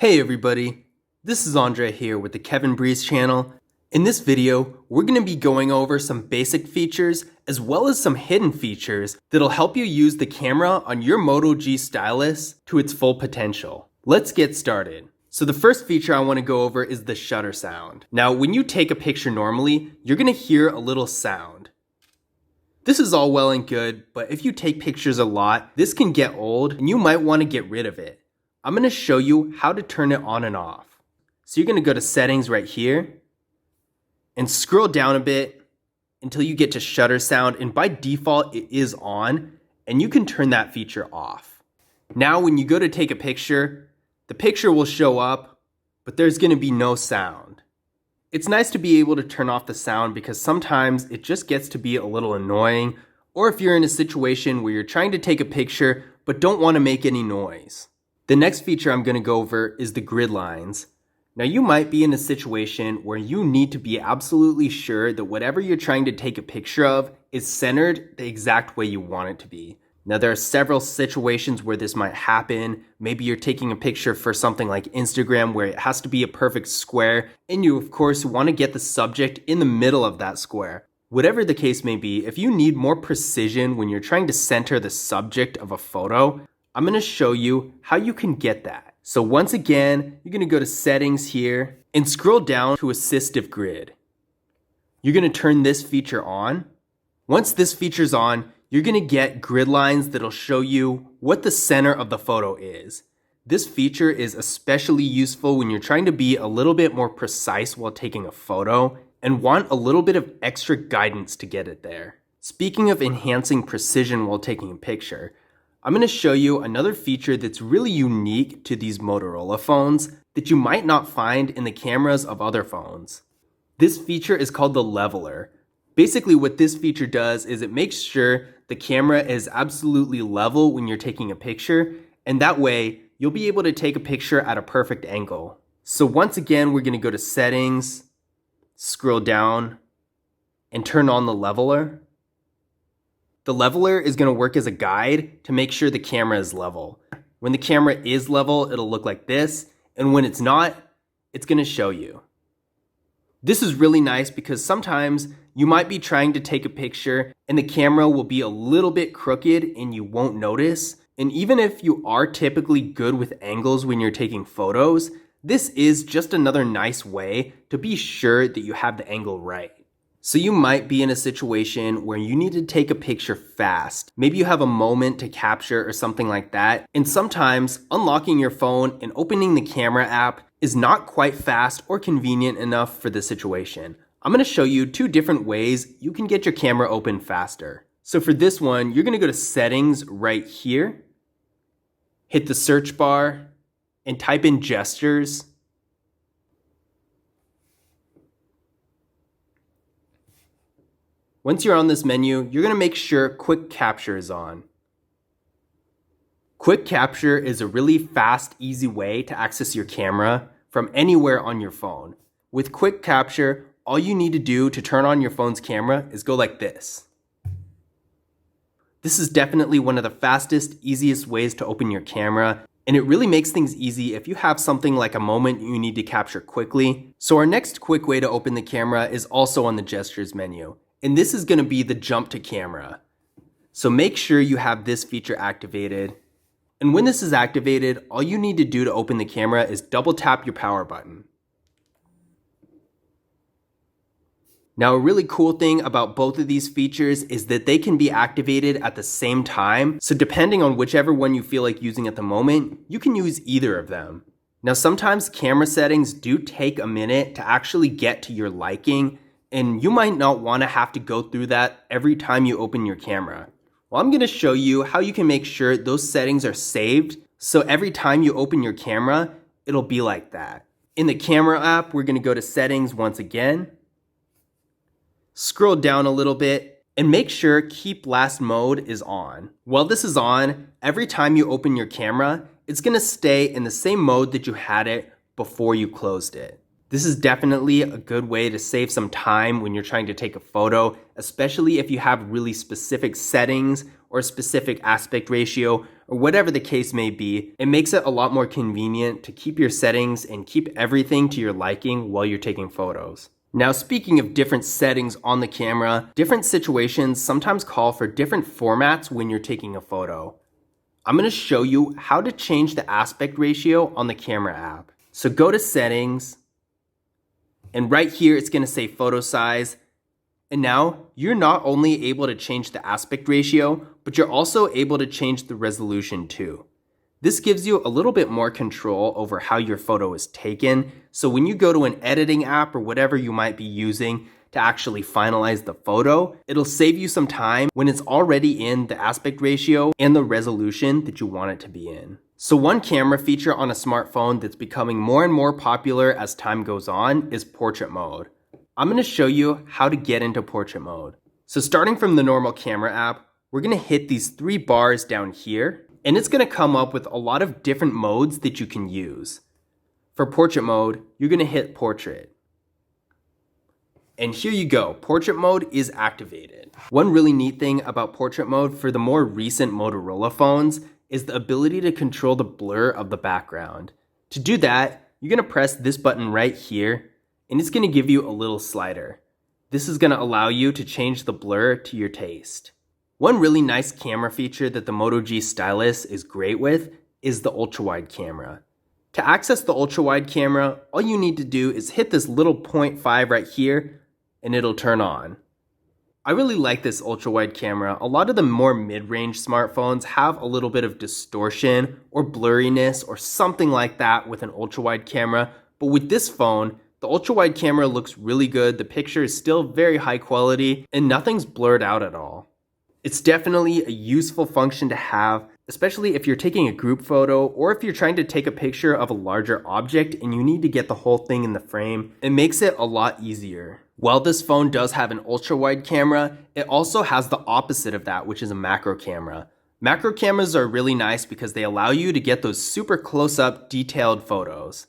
Hey everybody, this is Andre here with the Kevin Breeze channel. In this video, we're going to be going over some basic features as well as some hidden features that'll help you use the camera on your Moto G Stylus to its full potential. Let's get started. So the first feature I want to go over is the shutter sound. Now, when you take a picture normally, you're going to hear a little sound. This is all well and good, but if you take pictures a lot, this can get old and you might want to get rid of it. I'm going to show you how to turn it on and off. So you're going to go to settings right here and scroll down a bit until you get to shutter sound, and by default it is on, and you can turn that feature off. Now when you go to take a picture, the picture will show up, but there's going to be no sound. It's nice to be able to turn off the sound because sometimes it just gets to be a little annoying, or if you're in a situation where you're trying to take a picture but don't want to make any noise. The next feature I'm going to go over is the grid lines. Now you might be in a situation where you need to be absolutely sure that whatever you're trying to take a picture of is centered the exact way you want it to be. Now there are several situations where this might happen. Maybe you're taking a picture for something like Instagram where it has to be a perfect square, and you of course want to get the subject in the middle of that square. Whatever the case may be, if you need more precision when you're trying to center the subject of a photo, I'm going to show you how you can get that. So once again, you're going to go to settings here and scroll down to assistive grid. You're going to turn this feature on. Once this feature's on, you're going to get grid lines that'll show you what the center of the photo is. This feature is especially useful when you're trying to be a little bit more precise while taking a photo and want a little bit of extra guidance to get it there. Speaking of enhancing precision while taking a picture, I'm going to show you another feature that's really unique to these Motorola phones that you might not find in the cameras of other phones. This feature is called the leveler. Basically what this feature does is it makes sure the camera is absolutely level when you're taking a picture, and that way you'll be able to take a picture at a perfect angle. So once again, we're going to go to settings, scroll down, and turn on the leveler. The leveler is going to work as a guide to make sure the camera is level. When the camera is level, it'll look like this, and when it's not, it's going to show you. This is really nice because sometimes you might be trying to take a picture and the camera will be a little bit crooked and you won't notice. And even if you are typically good with angles when you're taking photos, this is just another nice way to be sure that you have the angle right. So you might be in a situation where you need to take a picture fast. Maybe you have a moment to capture or something like that. And sometimes unlocking your phone and opening the camera app is not quite fast or convenient enough for the situation. I'm going to show you two different ways you can get your camera open faster. So for this one, you're going to go to settings right here, hit the search bar, and type in gestures. Once you're on this menu, you're going to make sure Quick Capture is on. Quick Capture is a really fast, easy way to access your camera from anywhere on your phone. With Quick Capture, all you need to do to turn on your phone's camera is go like this. This is definitely one of the fastest, easiest ways to open your camera, and it really makes things easy if you have something like a moment you need to capture quickly. So our next quick way to open the camera is also on the gestures menu. And this is going to be the jump to camera. So make sure you have this feature activated. And when this is activated, all you need to do to open the camera is double tap your power button. Now, a really cool thing about both of these features is that they can be activated at the same time. So depending on whichever one you feel like using at the moment, you can use either of them. Now, sometimes camera settings do take a minute to actually get to your liking, and you might not want to have to go through that every time you open your camera. Well, I'm going to show you how you can make sure those settings are saved, so every time you open your camera, it'll be like that. In the camera app, we're going to go to settings once again, scroll down a little bit, and make sure keep last mode is on. While this is on, every time you open your camera, it's going to stay in the same mode that you had it before you closed it. This is definitely a good way to save some time when you're trying to take a photo, especially if you have really specific settings or a specific aspect ratio or whatever the case may be, it makes it a lot more convenient to keep your settings and keep everything to your liking while you're taking photos. Now, speaking of different settings on the camera, different situations sometimes call for different formats when you're taking a photo. I'm going to show you how to change the aspect ratio on the camera app. So go to settings, and right here it's going to say photo size. And now you're not only able to change the aspect ratio, but you're also able to change the resolution too. This gives you a little bit more control over how your photo is taken. So when you go to an editing app or whatever you might be using to actually finalize the photo, it'll save you some time when it's already in the aspect ratio and the resolution that you want it to be in. So one camera feature on a smartphone that's becoming more and more popular as time goes on is portrait mode. I'm going to show you how to get into portrait mode. So starting from the normal camera app, we're going to hit these 3 bars down here, and it's going to come up with a lot of different modes that you can use. For portrait mode, you're going to hit portrait. And here you go, portrait mode is activated. One really neat thing about portrait mode for the more recent Motorola phones is the ability to control the blur of the background. To do that, you're going to press this button right here, and it's going to give you a little slider. This is going to allow you to change the blur to your taste. One really nice camera feature that the Moto G Stylus is great with is the ultra-wide camera. To access the ultra-wide camera, all you need to do is hit this little 0.5 right here, and it'll turn on. I really like this ultra-wide camera. A lot of the more mid-range smartphones have a little bit of distortion or blurriness or something like that with an ultra-wide camera, but with this phone, the ultra-wide camera looks really good. The picture is still very high quality, and nothing's blurred out at all. It's definitely a useful function to have, especially if you're taking a group photo or if you're trying to take a picture of a larger object and you need to get the whole thing in the frame. It makes it a lot easier. While this phone does have an ultra-wide camera, it also has the opposite of that, which is a macro camera. Macro cameras are really nice because they allow you to get those super close-up, detailed photos.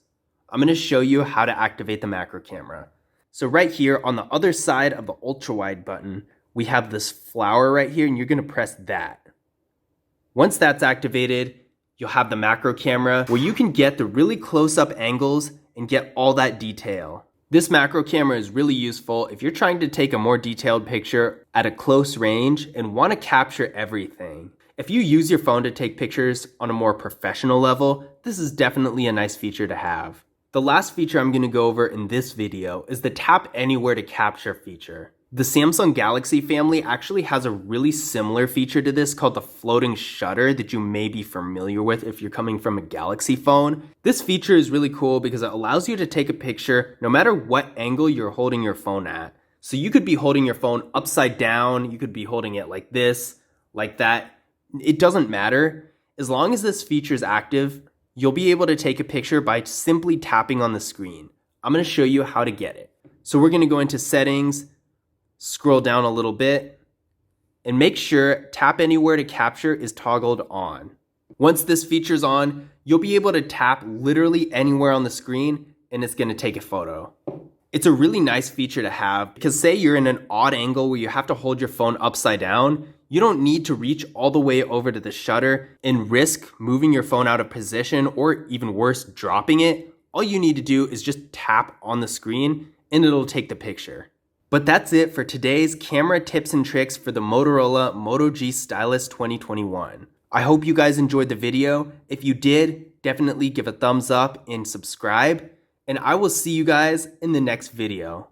I'm going to show you how to activate the macro camera. So right here on the other side of the ultra-wide button, we have this flower right here, and you're going to press that. Once that's activated, you'll have the macro camera where you can get the really close-up angles and get all that detail. This macro camera is really useful if you're trying to take a more detailed picture at a close range and want to capture everything. If you use your phone to take pictures on a more professional level, this is definitely a nice feature to have. The last feature I'm going to go over in this video is the Tap Anywhere to Capture feature. The Samsung Galaxy family actually has a really similar feature to this called the floating shutter that you may be familiar with if you're coming from a Galaxy phone. This feature is really cool because it allows you to take a picture no matter what angle you're holding your phone at. So you could be holding your phone upside down, you could be holding it like this, like that. It doesn't matter. As long as this feature is active, you'll be able to take a picture by simply tapping on the screen. I'm going to show you how to get it. So we're going to go into settings, scroll down a little bit, and make sure Tap Anywhere to Capture is toggled on. Once this feature's on, you'll be able to tap literally anywhere on the screen and it's going to take a photo. It's a really nice feature to have because say you're in an odd angle where you have to hold your phone upside down, you don't need to reach all the way over to the shutter and risk moving your phone out of position or even worse, dropping it. All you need to do is just tap on the screen and it'll take the picture. But that's it for today's camera tips and tricks for the Motorola Moto G Stylus 2021. I hope you guys enjoyed the video. If you did, definitely give a thumbs up and subscribe. And I will see you guys in the next video.